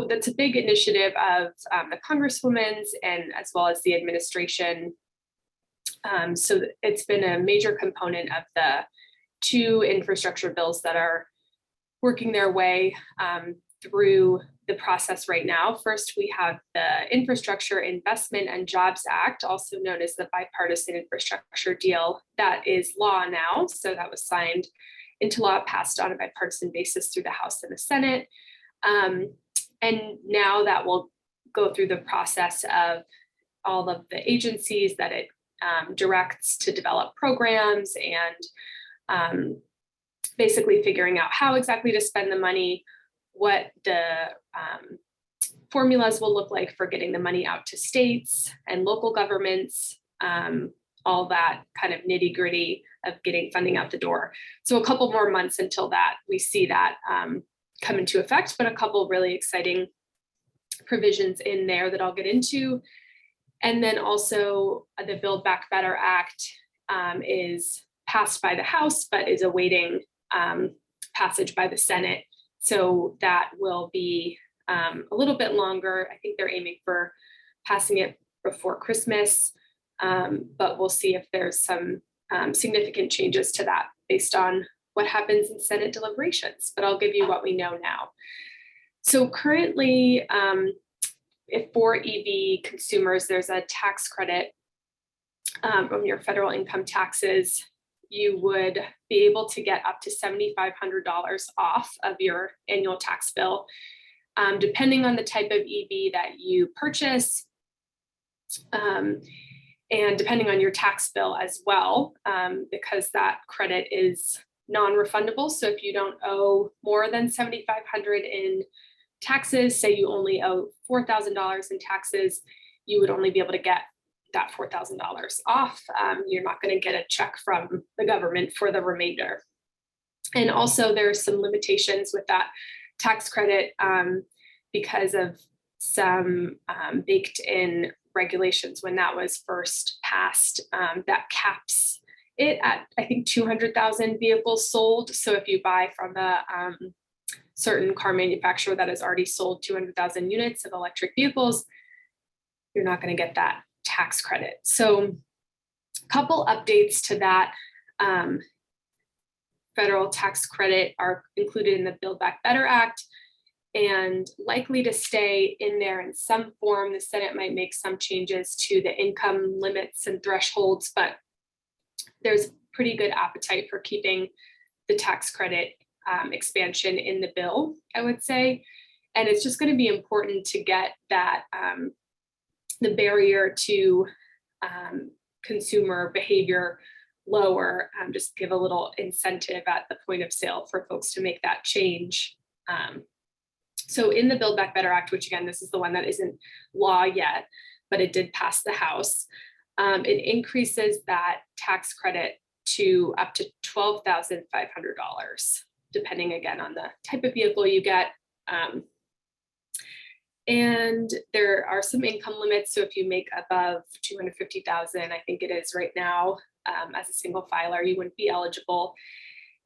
That's a big initiative of the Congresswoman's and as well as the administration. So it's been a major component of the two infrastructure bills that are working their way through the process right now. First, we have the Infrastructure Investment and Jobs Act, also known as the Bipartisan Infrastructure Deal, that is law now. So that was signed into law, passed on a bipartisan basis through the House and the Senate. And now that will go through the process of all of the agencies that it directs to develop programs and basically figuring out how exactly to spend the money, what the formulas will look like for getting the money out to states and local governments, all that kind of nitty gritty of getting funding out the door. So a couple more months until that we see that come into effect, but a couple really exciting provisions in there that I'll get into. And then also the Build Back Better Act is passed by the House, but is awaiting passage by the Senate. So that will be a little bit longer. I think they're aiming for passing it before Christmas, but we'll see if there's some significant changes to that based on what happens in Senate deliberations, but I'll give you what we know now. So currently, if for EV consumers, there's a tax credit from your federal income taxes. You would be able to get up to $7,500 off of your annual tax bill, depending on the type of EV that you purchase, and depending on your tax bill as well, because that credit is non-refundable. So if you don't owe more than $7,500 in taxes, say you only owe $4,000 in taxes, you would only be able to get that $4,000 off. You're not going to get a check from the government for the remainder. And also there's some limitations with that tax credit because of some baked in regulations when that was first passed that caps it at, I think, 200,000 vehicles sold. So if you buy from a certain car manufacturer that has already sold 200,000 units of electric vehicles, you're not going to get that tax credit. So a couple updates to that federal tax credit are included in the Build Back Better Act and likely to stay in there in some form. The Senate might make some changes to the income limits and thresholds, but there's pretty good appetite for keeping the tax credit expansion in the bill, I would say. And it's just going to be important to get that the barrier to consumer behavior lower, just give a little incentive at the point of sale for folks to make that change. So in the Build Back Better Act, which again, this is the one that isn't law yet, but it did pass the House, it increases that tax credit to up to $12,500, depending again on the type of vehicle you get. And there are some income limits. So if you make above 250,000, I think it is right now, as a single filer, you wouldn't be eligible.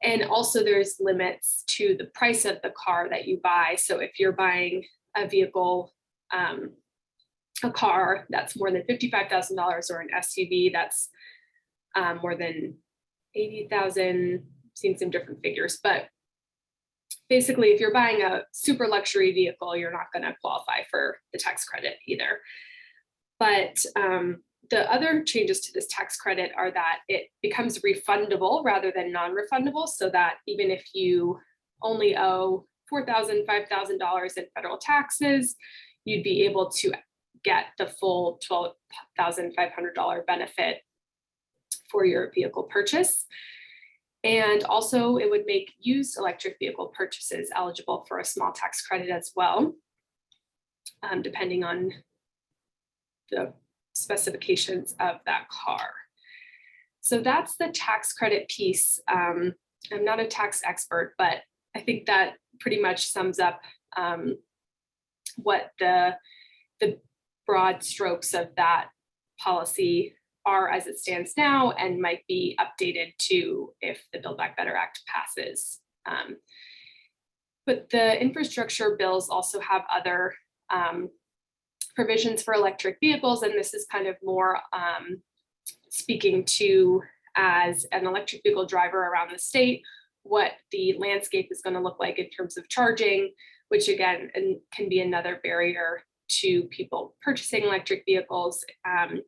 And also there's limits to the price of the car that you buy. So if you're buying a vehicle, a car that's more than $55,000 or an SUV that's more than 80,000, seen some different figures, but basically, if you're buying a super luxury vehicle, you're not going to qualify for the tax credit either. But the other changes to this tax credit are that it becomes refundable rather than non-refundable, so that even if you only owe $4,000, $5,000 in federal taxes, you'd be able to get the full $12,500 benefit for your vehicle purchase. And also it would make used electric vehicle purchases eligible for a small tax credit as well, depending on the specifications of that car. So that's the tax credit piece. I'm not a tax expert, but I think that pretty much sums up what the broad strokes of that policy are as it stands now, and might be updated to if the Build Back Better Act passes. But the infrastructure bills also have other provisions for electric vehicles, and this is kind of more speaking to, as an electric vehicle driver around the state, what the landscape is going to look like in terms of charging, which again can be another barrier to people purchasing electric vehicles. I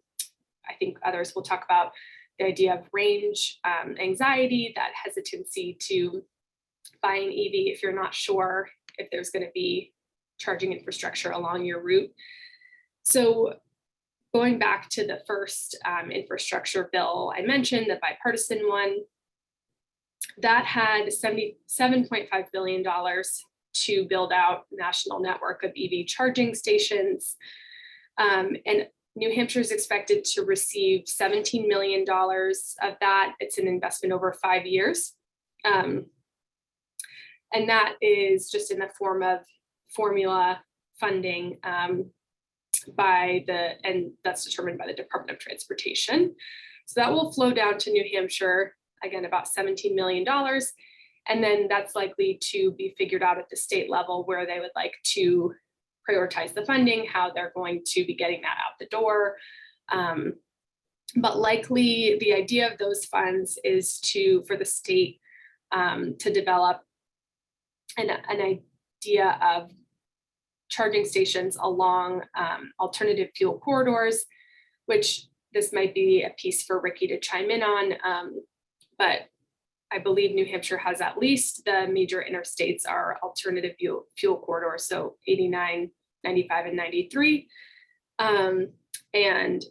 think others will talk about the idea of range anxiety, that hesitancy to buy an EV if you're not sure if there's going to be charging infrastructure along your route. So going back to the first infrastructure bill I mentioned, the bipartisan one, that had $77.5 billion to build out a national network of EV charging stations. And New Hampshire is expected to receive $17 million of that. It's an investment over 5 years. And that is just in the form of formula funding and that's determined by the Department of Transportation. So that will flow down to New Hampshire, again, about $17 million. And then that's likely to be figured out at the state level where they would like to prioritize the funding, how they're going to be getting that out the door. But likely the idea of those funds is for the state to develop an idea of charging stations along alternative fuel corridors, which this might be a piece for Ricky to chime in on. But I believe New Hampshire has at least the major interstates are alternative fuel corridors, so 89, 95, and 93, and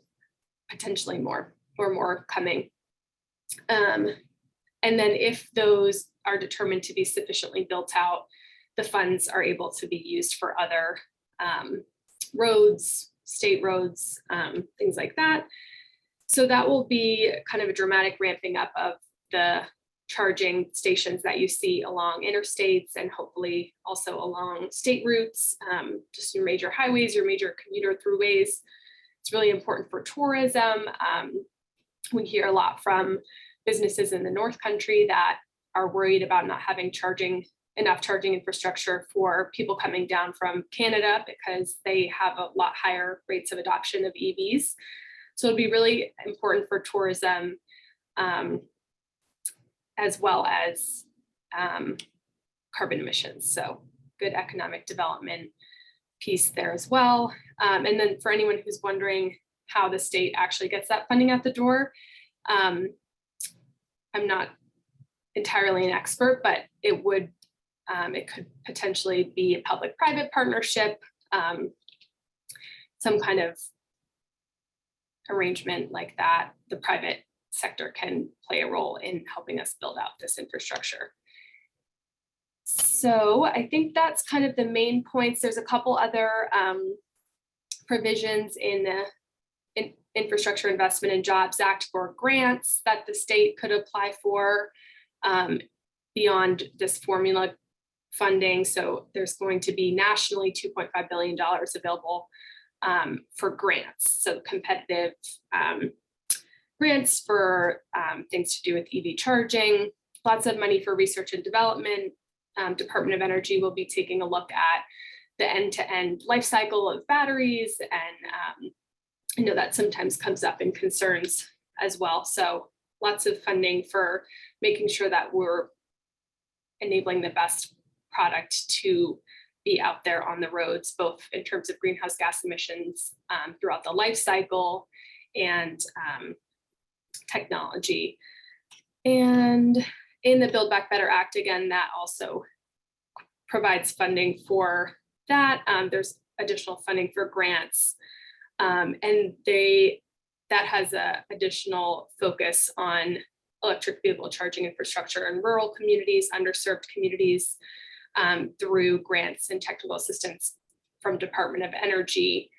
potentially more coming. And then if those are determined to be sufficiently built out, the funds are able to be used for other roads, state roads, things like that. So that will be kind of a dramatic ramping up of the charging stations that you see along interstates and hopefully also along state routes, just your major highways, your major commuter throughways. It's really important for tourism. We hear a lot from businesses in the North Country that are worried about not having enough charging infrastructure for people coming down from Canada because they have a lot higher rates of adoption of EVs. So it'll be really important for tourism as well as carbon emissions. So good economic development piece there as well. And then for anyone who's wondering how the state actually gets that funding out the door, I'm not entirely an expert, but it could potentially be a public-private partnership, some kind of arrangement like that. The private sector can play a role in helping us build out this infrastructure. So I think that's kind of the main points. There's a couple other provisions in the Infrastructure Investment and Jobs Act for grants that the state could apply for beyond this formula funding. So there's going to be nationally $2.5 billion available for grants. So competitive grants for things to do with EV charging, lots of money for research and development. Department of Energy will be taking a look at the end-to-end life cycle of batteries. And I know that sometimes comes up in concerns as well. So lots of funding for making sure that we're enabling the best product to be out there on the roads, both in terms of greenhouse gas emissions throughout the life cycle and technology. And in the Build Back Better Act, again, that also provides funding for that. There's additional funding for grants, and that has an additional focus on electric vehicle charging infrastructure in rural communities, underserved communities, through grants and technical assistance from Department of Energy,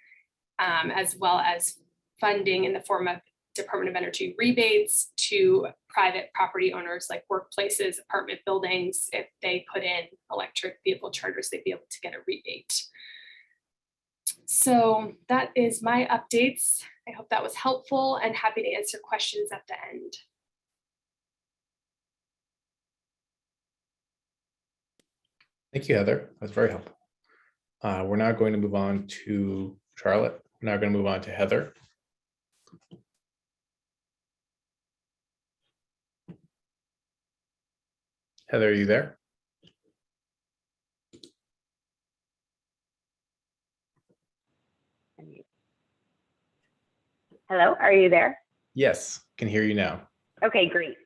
as well as funding in the form of Department of Energy rebates to private property owners like workplaces, apartment buildings. If they put in electric vehicle chargers, they'd be able to get a rebate. So that is my updates. I hope that was helpful and happy to answer questions at the end. Thank you, Heather. That's very helpful. We're now going to move on to Charlotte. We're now going to move on to Heather. Heather, are you there? Hello, are you there? Yes, can hear you now. Okay, great.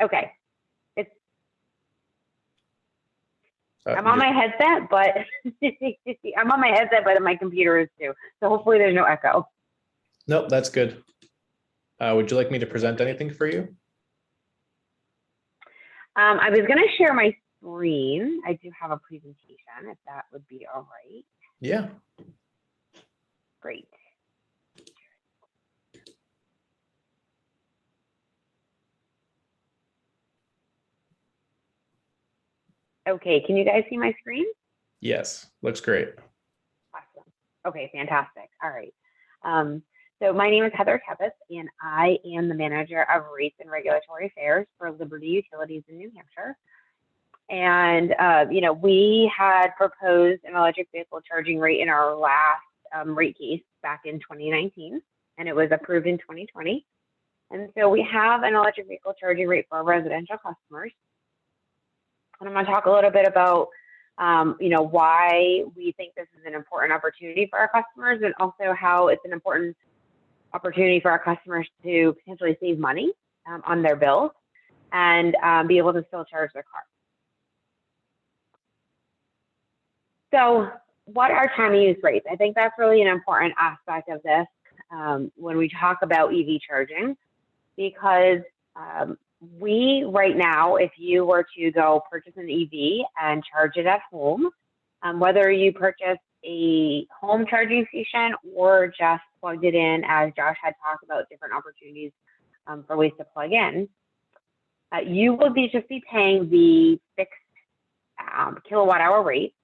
Okay. I'm on my headset, but I'm on my headset, but my computer is too. So hopefully there's no echo. Nope, that's good. Would you like me to present anything for you? I was going to share my screen. I do have a presentation, if that would be all right. Yeah. Great. Okay, can you guys see my screen? Yes, looks great. Awesome. Okay, fantastic. All right. So my name is Heather Tebbets, and I am the manager of rates and regulatory affairs for Liberty Utilities in New Hampshire. And, we had proposed an electric vehicle charging rate in our last rate case back in 2019, and it was approved in 2020. And so we have an electric vehicle charging rate for our residential customers. And I'm going to talk a little bit about, why we think this is an important opportunity for our customers, and also how it's an important opportunity for our customers to potentially save money on their bills and be able to still charge their car. So what are time of use rates? I think that's really an important aspect of this when we talk about EV charging, because we right now, if you were to go purchase an EV and charge it at home, whether you purchase a home charging station or just plugged it in, as Josh had talked about different opportunities for ways to plug in, you will just be paying the fixed kilowatt hour rate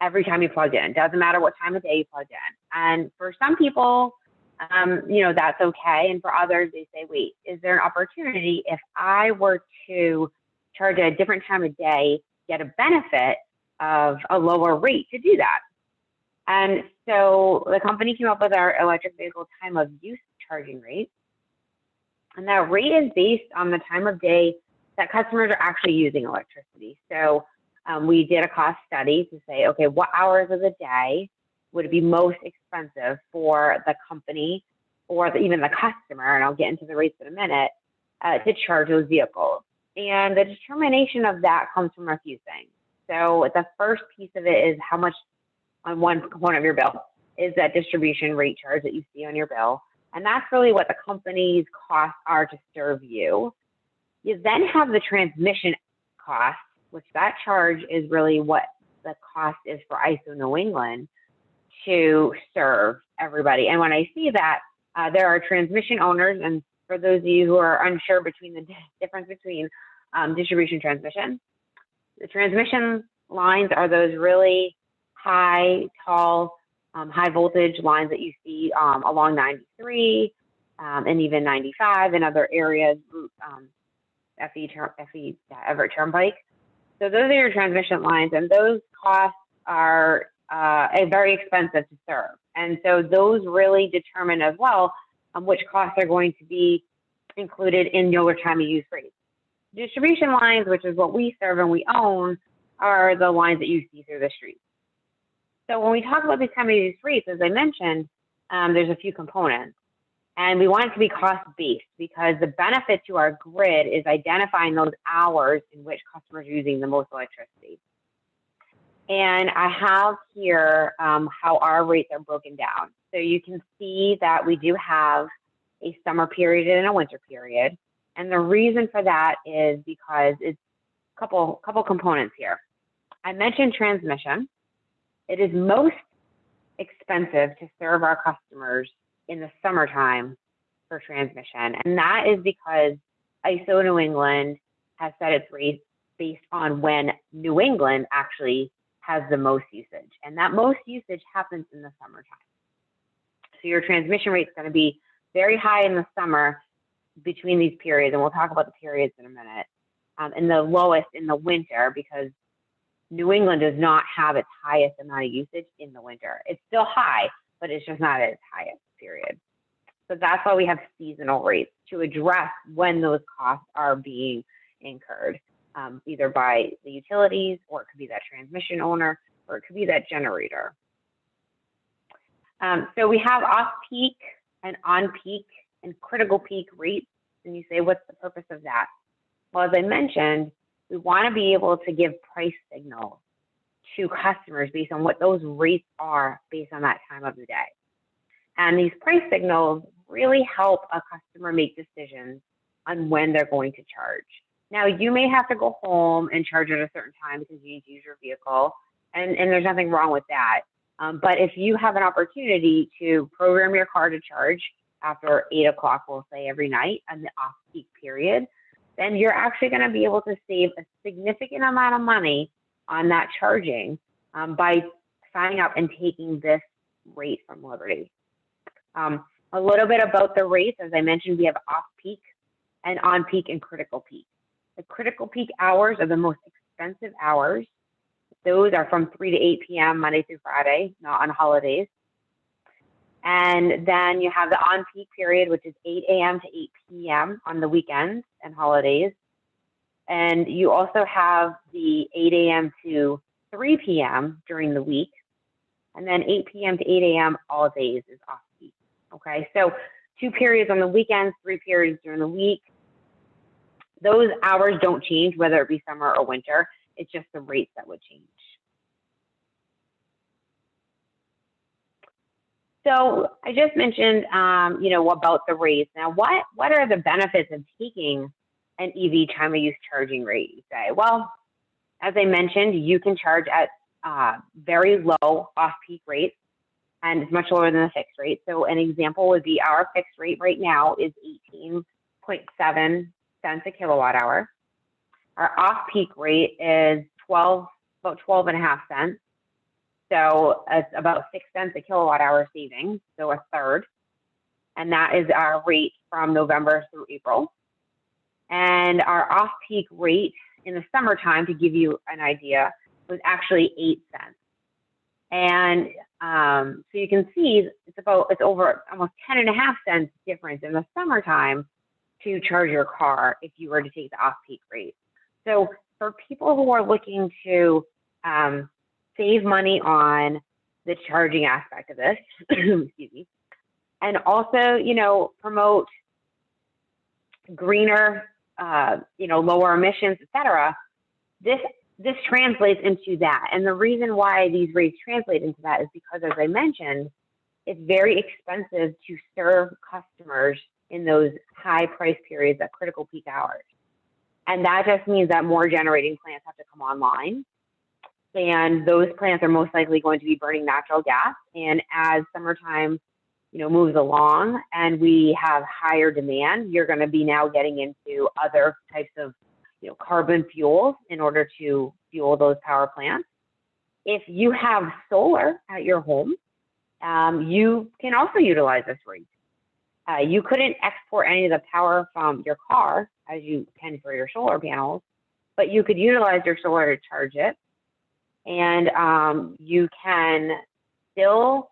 every time you plug in. Doesn't matter what time of day you plug in. And for some people, that's okay. And for others, they say, wait, is there an opportunity if I were to charge at a different time of day, get a benefit of a lower rate to do that? And so the company came up with our electric vehicle time of use charging rate. And that rate is based on the time of day that customers are actually using electricity. So we did a cost study to say, okay, what hours of the day would it be most expensive for the company or even the customer, and I'll get into the rates in a minute, to charge those vehicles. And the determination of that comes from a few things. So the first piece of it is how much on one component of your bill is that distribution rate charge that you see on your bill. And that's really what the company's costs are to serve you. You then have the transmission cost, which that charge is really what the cost is for ISO New England to serve everybody. And when I see that, there are transmission owners, and for those of you who are unsure between the difference between distribution transmission, the transmission lines are those really high, tall, high voltage lines that you see along 93 and even 95 and other areas, Everett Turnpike. So those are your transmission lines, and those costs are very expensive to serve. And so those really determine as well which costs are going to be included in your time of use rates. Distribution lines, which is what we serve and we own, are the lines that you see through the streets. So when we talk about these time of use rates, as I mentioned, there's a few components. And we want it to be cost-based because the benefit to our grid is identifying those hours in which customers are using the most electricity. And I have here how our rates are broken down. So you can see that we do have a summer period and a winter period. And the reason for that is because it's a couple components here. I mentioned transmission. It is most expensive to serve our customers in the summertime for transmission. And that is because ISO New England has set its rates based on when New England actually has the most usage. And that most usage happens in the summertime. So your transmission rate is going to be very high in the summer between these periods. And we'll talk about the periods in a minute. And the lowest in the winter because New England does not have its highest amount of usage in the winter. It's still high, but it's just not at its highest period. So that's why we have seasonal rates, to address when those costs are being incurred, either by the utilities, or it could be that transmission owner, or it could be that generator. So we have off-peak and on-peak and critical peak rates. And you say, what's the purpose of that? Well, as I mentioned, we want to be able to give price signals to customers based on what those rates are based on that time of the day. And these price signals really help a customer make decisions on when they're going to charge. Now, you may have to go home and charge at a certain time because you need to use your vehicle, and there's nothing wrong with that. But if you have an opportunity to program your car to charge after 8 o'clock, we'll say every night, in the off-peak period, then you're actually going to be able to save a significant amount of money on that charging by signing up and taking this rate from Liberty. A little bit about the rates. As I mentioned, we have off-peak and on-peak and critical peak. The critical peak hours are the most expensive hours. Those are from 3 to 8 p.m. Monday through Friday, not on holidays. And then you have the on-peak period, which is 8 a.m. to 8 p.m. on the weekends and holidays. And you also have the 8 a.m. to 3 p.m. during the week. And then 8 p.m. to 8 a.m. all days is off-peak. Okay, so 2 periods on the weekends, 3 periods during the week. Those hours don't change, whether it be summer or winter. It's just the rates that would change. So I just mentioned, about the rates. Now, what are the benefits of taking an EV time of use charging rate? You say, well, as I mentioned, you can charge at very low off-peak rates, and it's much lower than the fixed rate. So an example would be our fixed rate right now is 18.7 cents a kilowatt hour. Our off-peak rate is about 12.5 cents. So it's about 6 cents a kilowatt hour savings, so a third. And that is our rate from November through April. And our off-peak rate in the summertime, to give you an idea, was actually 8 cents. And so you can see it's over almost 10.5 cents difference in the summertime to charge your car if you were to take the off-peak rate. So for people who are looking to save money on the charging aspect of this, excuse me, and also, promote greener, lower emissions, etc., this translates into that. And the reason why these rates translate into that is because, as I mentioned, it's very expensive to serve customers in those high price periods at critical peak hours. And that just means that more generating plants have to come online. And those plants are most likely going to be burning natural gas. And as summertime, moves along and we have higher demand, you're going to be now getting into other types of carbon fuels in order to fuel those power plants. If you have solar at your home, you can also utilize this rate. You couldn't export any of the power from your car as you can for your solar panels, but you could utilize your solar to charge it. And you can still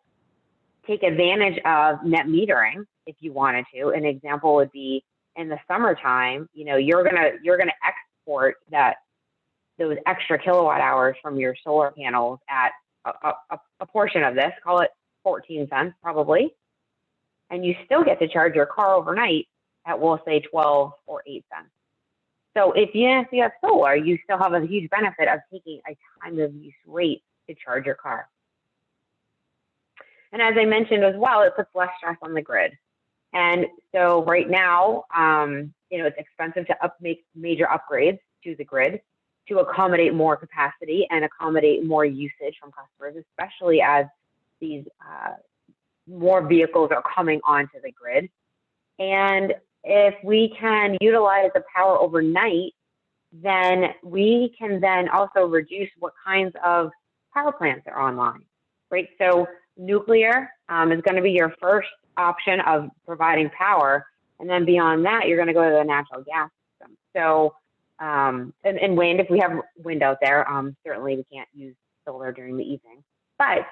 take advantage of net metering if you wanted to. An example would be in the summertime, you're gonna export those extra kilowatt hours from your solar panels at a portion of this, call it 14 cents probably, and you still get to charge your car overnight at, we'll say, 12 or 8 cents. So if you have solar, you still have a huge benefit of taking a time of use rate to charge your car. And as I mentioned as well, it puts less stress on the grid. And so right now, it's expensive to make major upgrades to the grid to accommodate more capacity and accommodate more usage from customers, especially as these more vehicles are coming onto the grid. And if we can utilize the power overnight, then we can then also reduce what kinds of power plants are online, right? So nuclear is going to be your first option of providing power. And then beyond that, you're going to go to the natural gas system. So and wind, if we have wind out there, certainly we can't use solar during the evening. But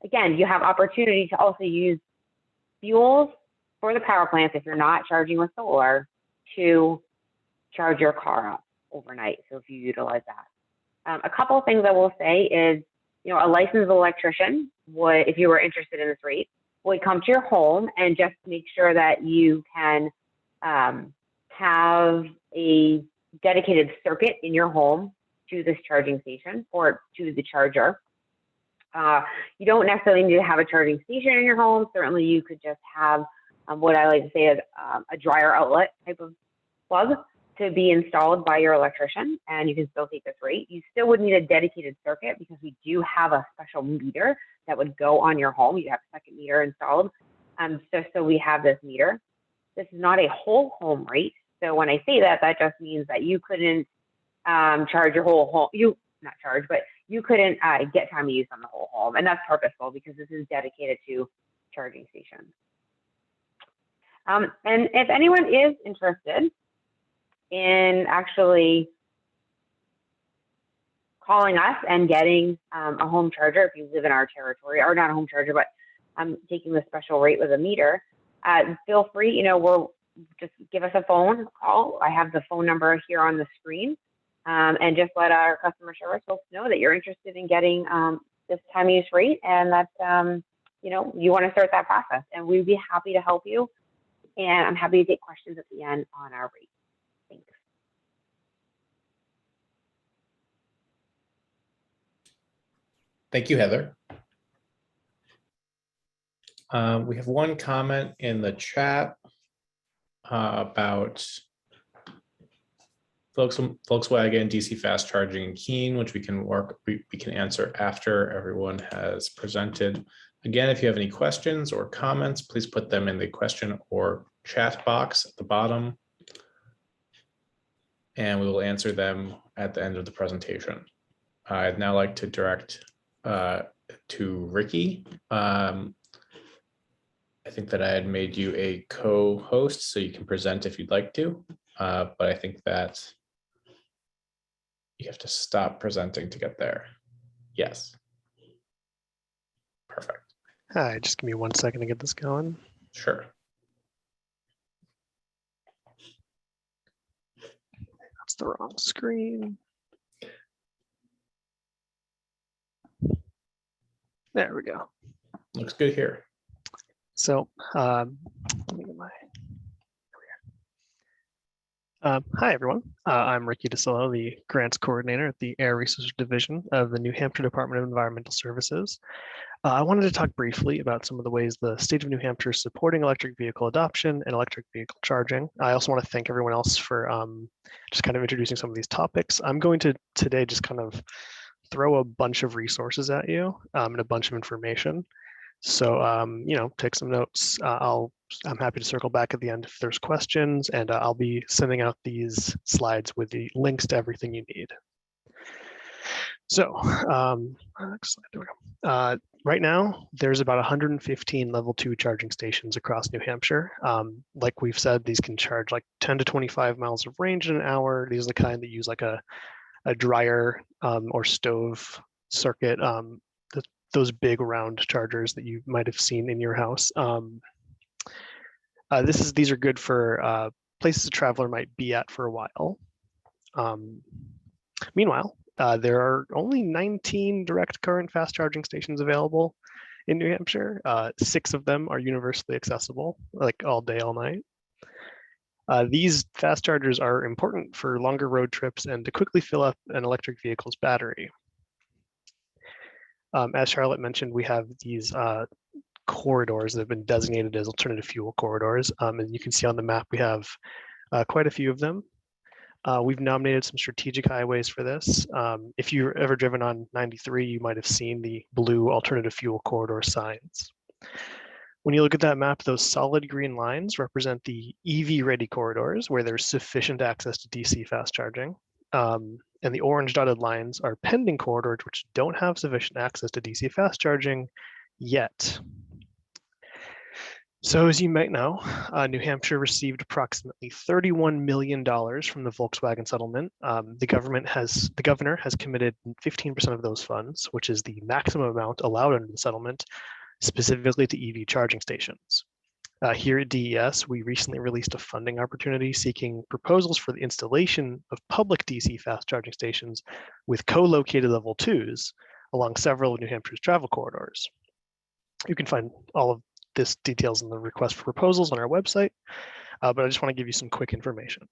again, you have opportunity to also use fuels for the power plants if you're not charging with solar to charge your car up overnight. So if you utilize that. A couple of things I will say is, a licensed electrician would, if you were interested in this rate, would come to your home and just make sure that you can have a dedicated circuit in your home to this charging station or to the charger. You don't necessarily need to have a charging station in your home. Certainly you could just have what I like to say is a dryer outlet type of plug to be installed by your electrician, and you can still take this rate. You still would need a dedicated circuit because we do have a special meter that would go on your home. You have a second meter installed. So we have this meter. This is not a whole home rate. So when I say that, that just means that you couldn't charge your whole home. Not charge, but you couldn't get time of use on the whole home. And that's purposeful because this is dedicated to charging stations. And if anyone is interested in actually calling us and getting a home charger, if you live in our territory, or not a home charger, but taking the special rate with a meter, feel free, just give us a phone call. I have the phone number here on the screen, and just let our customer service folks know that you're interested in getting this time use rate, and that you want to start that process, and we'd be happy to help you. And I'm happy to take questions at the end on our rate. Thanks. Thank you, Heather. We have one comment in the chat about Volkswagen DC fast charging in Keene, which we can answer after everyone has presented. Again, if you have any questions or comments, please put them in the question or chat box at the bottom, and we will answer them at the end of the presentation. I'd now like to direct to Ricky. I think that I had made you a co-host, so you can present if you'd like to, but I think that you have to stop presenting to get there. Yes. Perfect. Hi, just give me 1 second to get this going. Sure. That's the wrong screen. There we go. Looks good here. So let me get my. Hi, everyone. I'm Ricky DiCillo, the Grants Coordinator at the Air Resources Division of the New Hampshire Department of Environmental Services. I wanted to talk briefly about some of the ways the state of New Hampshire is supporting electric vehicle adoption and electric vehicle charging. I also want to thank everyone else for just kind of introducing some of these topics. I'm going to today just kind of throw a bunch of resources at you and a bunch of information. So, take some notes. I'm happy to circle back at the end if there's questions, and I'll be sending out these slides with the links to everything you need. So, next slide, there we go. Right now, there's about 115 level 2 charging stations across New Hampshire. Like we've said, these can charge like 10 to 25 miles of range in an hour. These are the kind that use like a dryer or stove circuit, those big round chargers that you might have seen in your house. These are good for places a traveler might be at for a while. Meanwhile, there are only 19 direct current fast charging stations available in New Hampshire. 6 of them are universally accessible, like all day, all night. These fast chargers are important for longer road trips and to quickly fill up an electric vehicle's battery. As Charlotte mentioned, we have these corridors that have been designated as alternative fuel corridors. And you can see on the map, we have quite a few of them. We've nominated some strategic highways for this. If you've ever driven on 93, you might have seen the blue alternative fuel corridor signs. When you look at that map, those solid green lines represent the EV-ready corridors where there's sufficient access to DC fast charging. And the orange dotted lines are pending corridors which don't have sufficient access to DC fast charging yet. So as you might know, New Hampshire received approximately $31 million from the Volkswagen settlement. The governor has committed 15% of those funds, which is the maximum amount allowed under the settlement, specifically to EV charging stations. Here at DES, we recently released a funding opportunity seeking proposals for the installation of public DC fast charging stations with co-located level 2s along several of New Hampshire's travel corridors. You can find all of this details in the request for proposals on our website, but I just want to give you some quick information.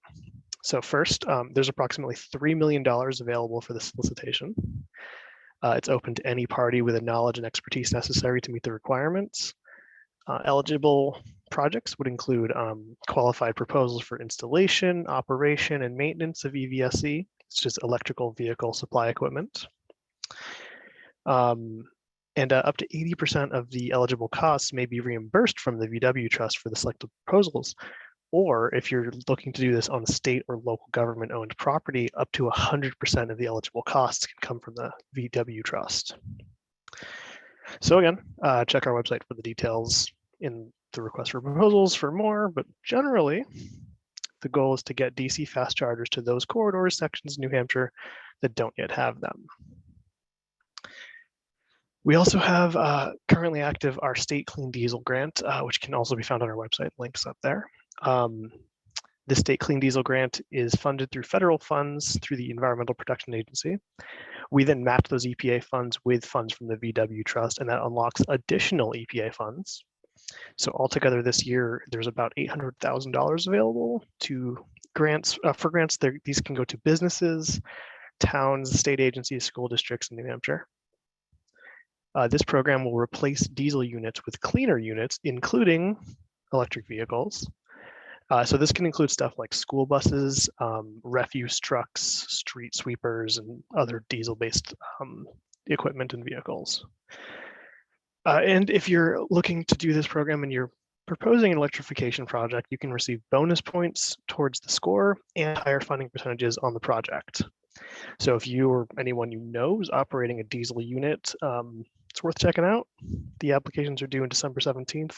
So first, there's approximately $3 million available for the solicitation. It's open to any party with the knowledge and expertise necessary to meet the requirements. Eligible projects would include qualified proposals for installation, operation, and maintenance of EVSE, it's just electrical vehicle supply equipment. And up to 80% of the eligible costs may be reimbursed from the VW Trust for the selected proposals. Or if you're looking to do this on state or local government owned property, up to 100% of the eligible costs can come from the VW Trust. So again, check our website for the details in the request for proposals for more, but generally, the goal is to get DC fast chargers to those corridors, sections in New Hampshire that don't yet have them. We also have currently active our state clean diesel grant, which can also be found on our website, links up there. The state clean diesel grant is funded through federal funds through the Environmental Protection Agency. We then match those EPA funds with funds from the VW Trust, and that unlocks additional EPA funds. So altogether this year, there's about $800,000 available to grants. For grants, these can go to businesses, towns, state agencies, school districts in New Hampshire. This program will replace diesel units with cleaner units, including electric vehicles. So this can include stuff like school buses, refuse trucks, street sweepers, and other diesel-based equipment and vehicles. And if you're looking to do this program and you're proposing an electrification project, you can receive bonus points towards the score and higher funding percentages on the project. So if you or anyone you know is operating a diesel unit, it's worth checking out. The applications are due on December 17th.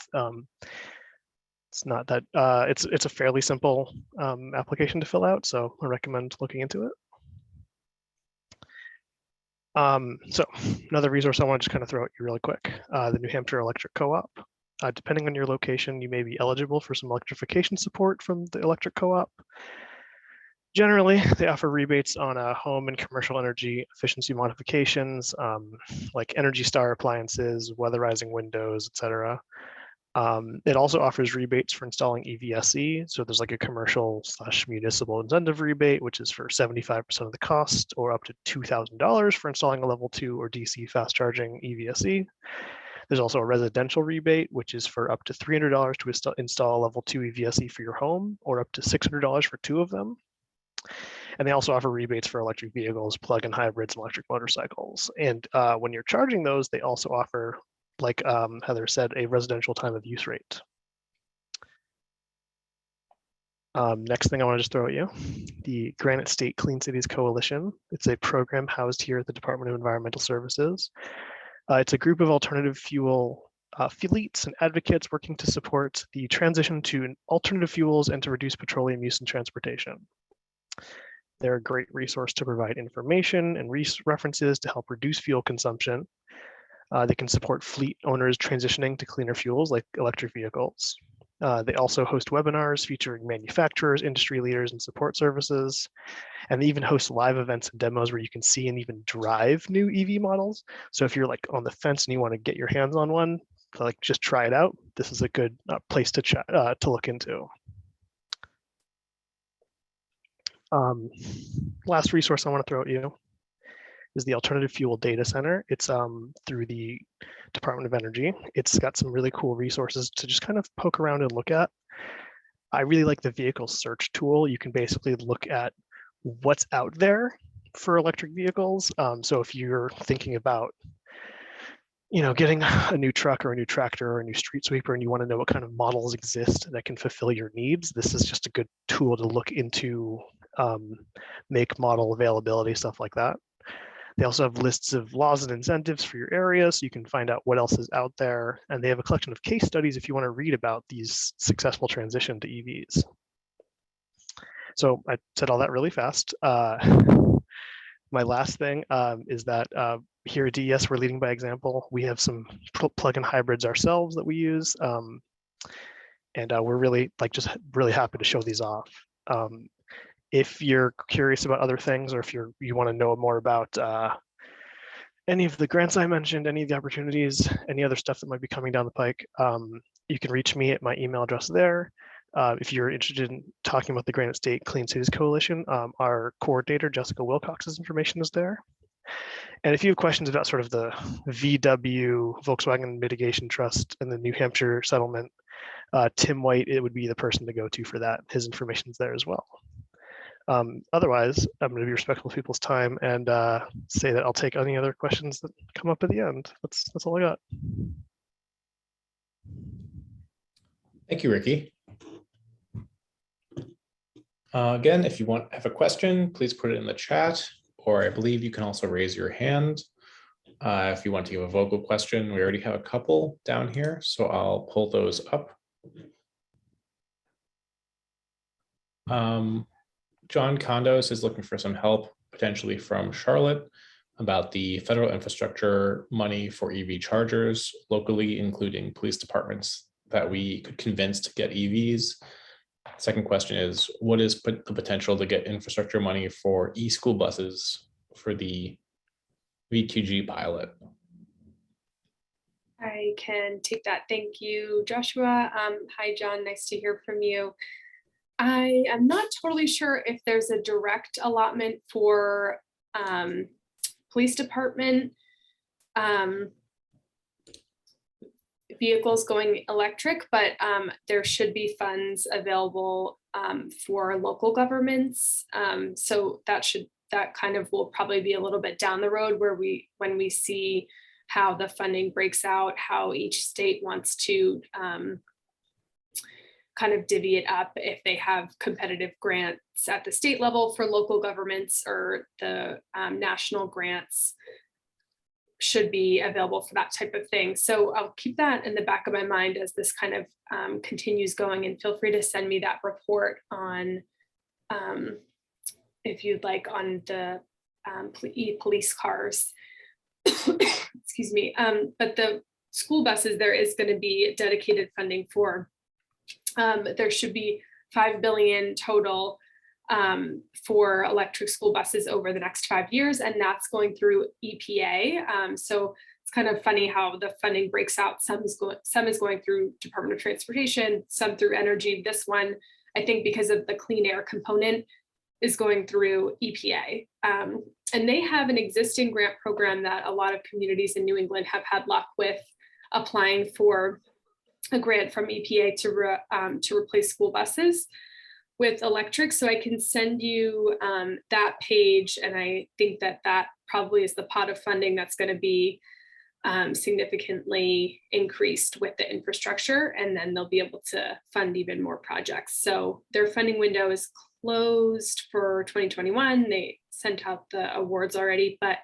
It's not that, it's a fairly simple application to fill out, so I recommend looking into it. So another resource I want to just kind of throw at you really quick, the New Hampshire Electric Co-op. Depending on your location, you may be eligible for some electrification support from the Electric Co-op. Generally, they offer rebates on home and commercial energy efficiency modifications, like Energy Star appliances, weatherizing windows, etc. It also offers rebates for installing EVSE. So there's like a commercial/municipal incentive rebate, which is for 75% of the cost, or up to $2,000 for installing a level 2 or DC fast charging EVSE. There's also a residential rebate, which is for up to $300 to install a level 2 EVSE for your home, or up to $600 for 2 of them. And they also offer rebates for electric vehicles, plug-in hybrids, and electric motorcycles. And when you're charging those, they also offer, like Heather said, a residential time of use rate. Next thing I want to just throw at you, the Granite State Clean Cities Coalition. It's a program housed here at the Department of Environmental Services. It's a group of alternative fuel fleets and advocates working to support the transition to alternative fuels and to reduce petroleum use in transportation. They're a great resource to provide information and references to help reduce fuel consumption. They can support fleet owners transitioning to cleaner fuels like electric vehicles. They also host webinars featuring manufacturers, industry leaders, and support services. And they even host live events and demos where you can see and even drive new EV models. So if you're like on the fence and you want to get your hands on one, like just try it out, this is a good place to look into. Last resource I want to throw at you is the Alternative Fuel Data Center. It's through the Department of Energy. It's got some really cool resources to just kind of poke around and look at. I really like the vehicle search tool. You can basically look at what's out there for electric vehicles. So if you're thinking about, getting a new truck or a new tractor or a new street sweeper, and you want to know what kind of models exist that can fulfill your needs, this is just a good tool to look into make, model, availability, stuff like that. They also have lists of laws and incentives for your area, so you can find out what else is out there. And they have a collection of case studies if you want to read about these successful transition to EVs. So I said all that really fast. My last thing is that here at DES, we're leading by example. We have some plug-in hybrids ourselves that we use. And we're really just really happy to show these off. If you're curious about other things, or if you want to know more about any of the grants I mentioned, any of the opportunities, any other stuff that might be coming down the pike, you can reach me at my email address there. If you're interested in talking about the Granite State Clean Cities Coalition, our coordinator, Jessica Wilcox's information is there. And if you have questions about sort of the VW, Volkswagen Mitigation Trust, and the New Hampshire settlement, Tim White, it would be the person to go to for that. His information is there as well. Otherwise, I'm going to be respectful of people's time and say that I'll take any other questions that come up at the end. That's all I got. Thank you, Ricky. Again, if you have a question, please put it in the chat, or I believe you can also raise your hand. If you want to give a vocal question, we already have a couple down here, so I'll pull those up. John Condos is looking for some help, potentially from Charlotte, about the federal infrastructure money for EV chargers locally, including police departments that we could convince to get EVs. Second question is, what is the potential to get infrastructure money for e-school buses for the V2G pilot? I can take that. Thank you, Joshua. Hi, John. Nice to hear from you. I am not totally sure if there's a direct allotment for police department vehicles going electric, but there should be funds available for local governments. So that kind of will probably be a little bit down the road when we see how the funding breaks out, how each state wants to kind of divvy it up, if they have competitive grants at the state level for local governments, or the national grants should be available for that type of thing. So I'll keep that in the back of my mind as this kind of continues going, and feel free to send me that report on, if you'd like, on the police cars. Excuse me. But the school buses, there is going to be dedicated funding for. There should be $5 billion total for electric school buses over the next 5 years, and that's going through EPA. So it's kind of funny how the funding breaks out. Some is going through Department of Transportation, some through energy. This one, I think, because of the clean air component, is going through EPA. And they have an existing grant program that a lot of communities in New England have had luck with applying for a grant from EPA to replace school buses with electric. So I can send you that page, and I think that probably is the pot of funding that's going to be significantly increased with the infrastructure, and then they'll be able to fund even more projects. So their funding window is closed for 2021. They sent out the awards already, but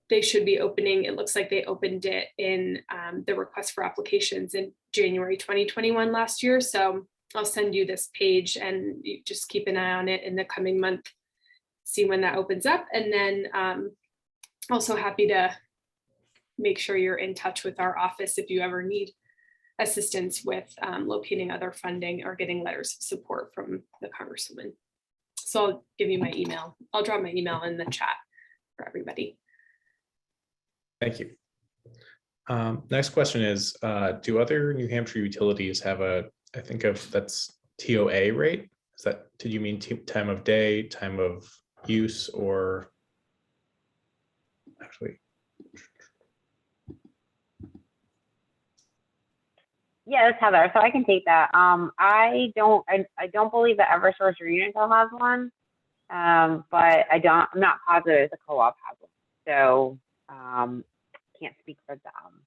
they should be opening. It looks like they opened it in the request for applications in January 2021 last year. So I'll send you this page, and you just keep an eye on it in the coming month, see when that opens up. And then also happy to make sure you're in touch with our office if you ever need assistance with locating other funding or getting letters of support from the Congresswoman. So I'll give you my email. I'll drop my email in the chat for everybody. Thank you. Next question is, do other New Hampshire utilities have I think that's TOA rate? Did you mean time of day, time of use, or actually? Yeah, that's Heather. So I can take that. I don't believe that Eversource or Unitil has one, but I'm not positive if the co-op has one. So can't speak for them.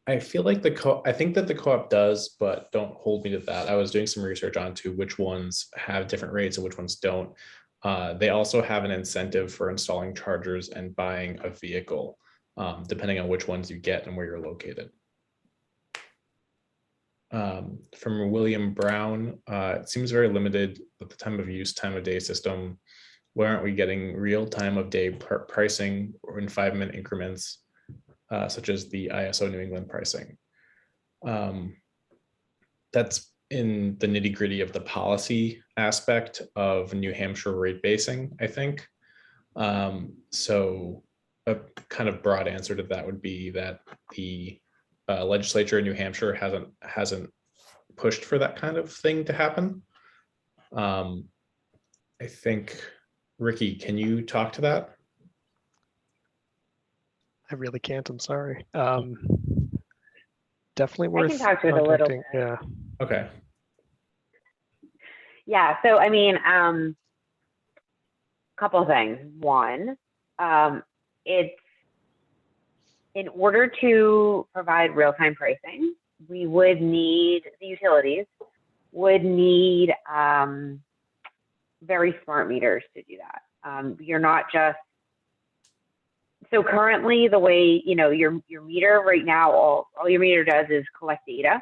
I feel like I think that the co-op does, but don't hold me to that. I was doing some research onto which ones have different rates and which ones don't. They also have an incentive for installing chargers and buying a vehicle, depending on which ones you get and where you're located. From William Brown, it seems very limited with the time of use, time of day system. Why aren't we getting real time of day pricing or in 5-minute increments, such as the ISO New England pricing? That's in the nitty gritty of the policy aspect of New Hampshire rate basing, I think. So a kind of broad answer to that would be that the legislature in New Hampshire hasn't pushed for that kind of thing to happen. I think, Ricky, can you talk to that? I really can't, I'm sorry. Definitely I worth can talk to it a little contacting. bit. Yeah. Okay. Yeah, so I mean, couple of things. One, it's in order to provide real-time pricing, we would need, the utilities would need very smart meters to do that. You're not just, so currently the way, you know, your meter right now, all your meter does is collect data.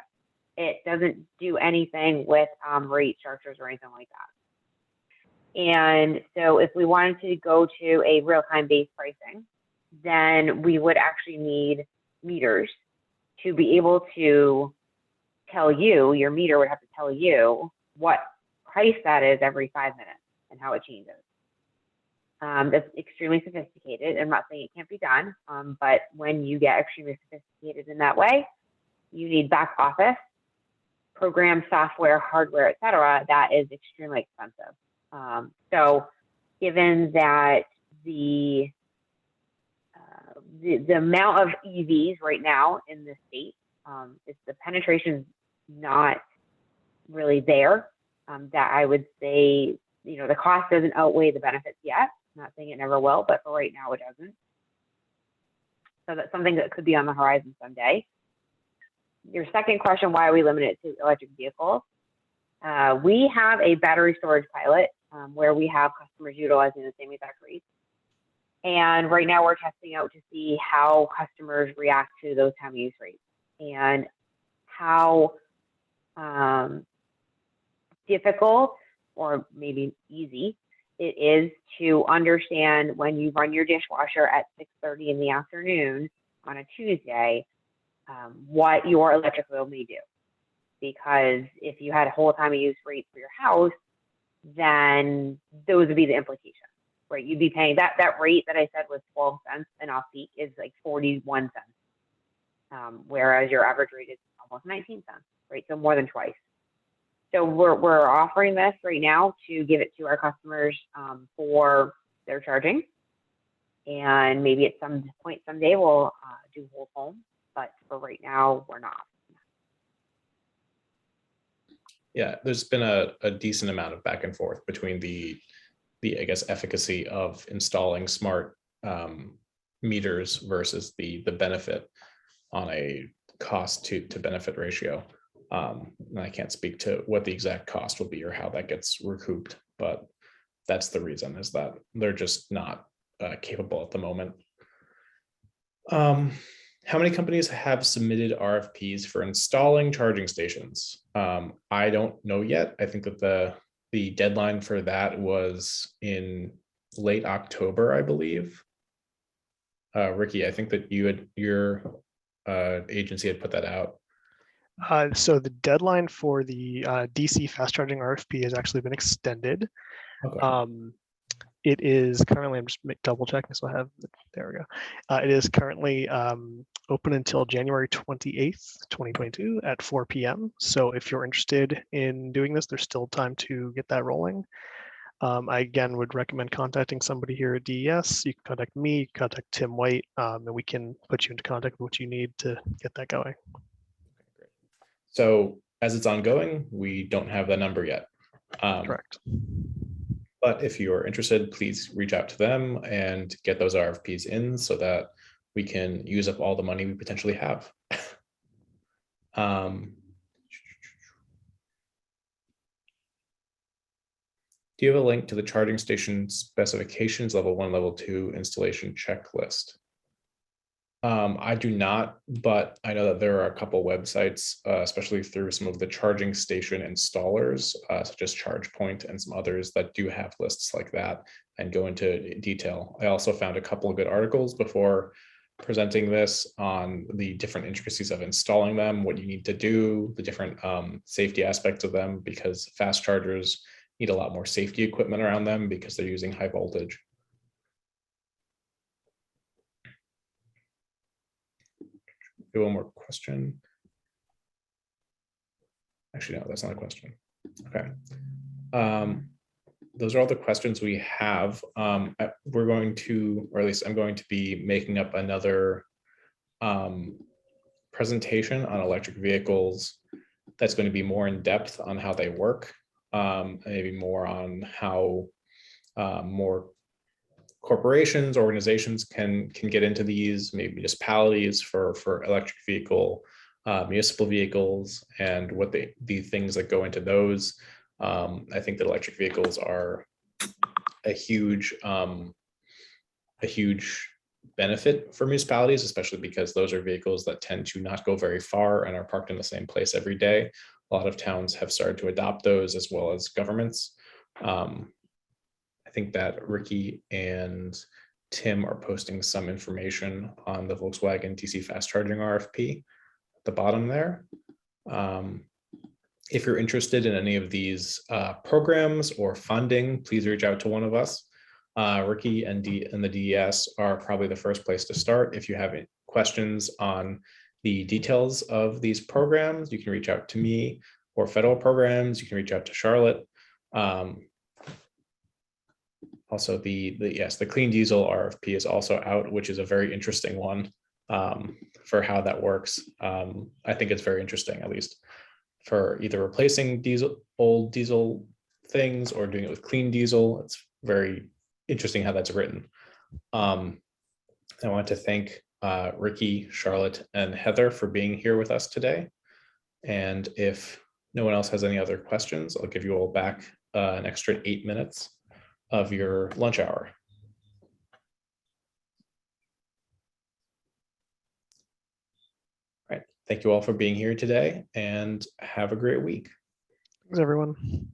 It doesn't do anything with rate structures or anything like that. And so if we wanted to go to a real-time based pricing, then we would actually need meters to be able to tell you, your meter would have to tell you what price that is every 5 minutes and how it changes. That's extremely sophisticated. I'm not saying it can't be done, but when you get extremely sophisticated in that way, you need back office, program, software, hardware, et cetera. That is extremely expensive. So given that the amount of EVs right now in the state, the penetration is not really there. That I would say, you know, the cost doesn't outweigh the benefits yet. I'm not saying it never will, but for right now it doesn't. So that's something that could be on the horizon someday. Your second question, why are we limited to electric vehicles? We have a battery storage pilot where we have customers utilizing the same exact rates. And right now we're testing out to see how customers react to those time of use rates and how difficult or maybe easy it is to understand when you run your dishwasher at 6:30 in the afternoon on a Tuesday, what your electric bill may do. Because if you had a whole time of use rate for your house, then those would be the implications, right? You'd be paying that rate that I said was 12 cents and off peak is like 41 cents, whereas your average rate is almost 19 cents, right? So more than twice. So we're offering this right now to give it to our customers for their charging, and maybe at some point someday we'll do whole home, but for right now we're not. Yeah, there's been a decent amount of back and forth between the I guess efficacy of installing smart meters versus the benefit on a cost to benefit ratio. And I can't speak to what the exact cost will be or how that gets recouped, but that's the reason, is that they're just not capable at the moment. How many companies have submitted RFPs for installing charging stations? I don't know yet. I think that the deadline for that was in late October, I believe. Ricky, I think that your agency had put that out. So the deadline for the DC fast charging RFP has actually been extended. Okay. It is currently, I'm just double checking, so I have, there we go. It is currently open until January 28th, 2022 at 4 p.m. So if you're interested in doing this, there's still time to get that rolling. I again would recommend contacting somebody here at DES. You can contact me, contact Tim White, and we can put you into contact with what you need to get that going. So as it's ongoing, we don't have the number yet. Correct. But if you're interested, please reach out to them and get those RFPs in so that we can use up all the money we potentially have. Do you have a link to the charging station specifications, level 1, level 2 installation checklist? I do not, but I know that there are a couple websites, especially through some of the charging station installers, such as ChargePoint and some others that do have lists like that and go into detail. I also found a couple of good articles before presenting this on the different intricacies of installing them, what you need to do, the different safety aspects of them, because fast chargers need a lot more safety equipment around them because they're using high voltage. One more question. Actually, no, that's not a question. Okay. Those are all the questions we have. We're going to, or at least I'm going to be making up another presentation on electric vehicles that's going to be more in depth on how they work, maybe more on how more corporations, organizations can get into these, maybe municipalities for electric vehicle, municipal vehicles, and what the things that go into those. I think that electric vehicles are a huge benefit for municipalities, especially because those are vehicles that tend to not go very far and are parked in the same place every day. A lot of towns have started to adopt those, as well as governments. I think that Ricky and Tim are posting some information on the Volkswagen DC fast charging RFP at the bottom there. If you're interested in any of these programs or funding, please reach out to one of us. Ricky and the DES are probably the first place to start. If you have any questions on the details of these programs, you can reach out to me, or federal programs, you can reach out to Charlotte. Also, the clean diesel RFP is also out, which is a very interesting one for how that works. I think it's very interesting, at least for either replacing old diesel things or doing it with clean diesel. It's very interesting how that's written. I want to thank Ricky, Charlotte, and Heather for being here with us today. And if no one else has any other questions, I'll give you all back an extra 8 minutes of your lunch hour. All right. Thank you all for being here today, and have a great week. Thanks, everyone.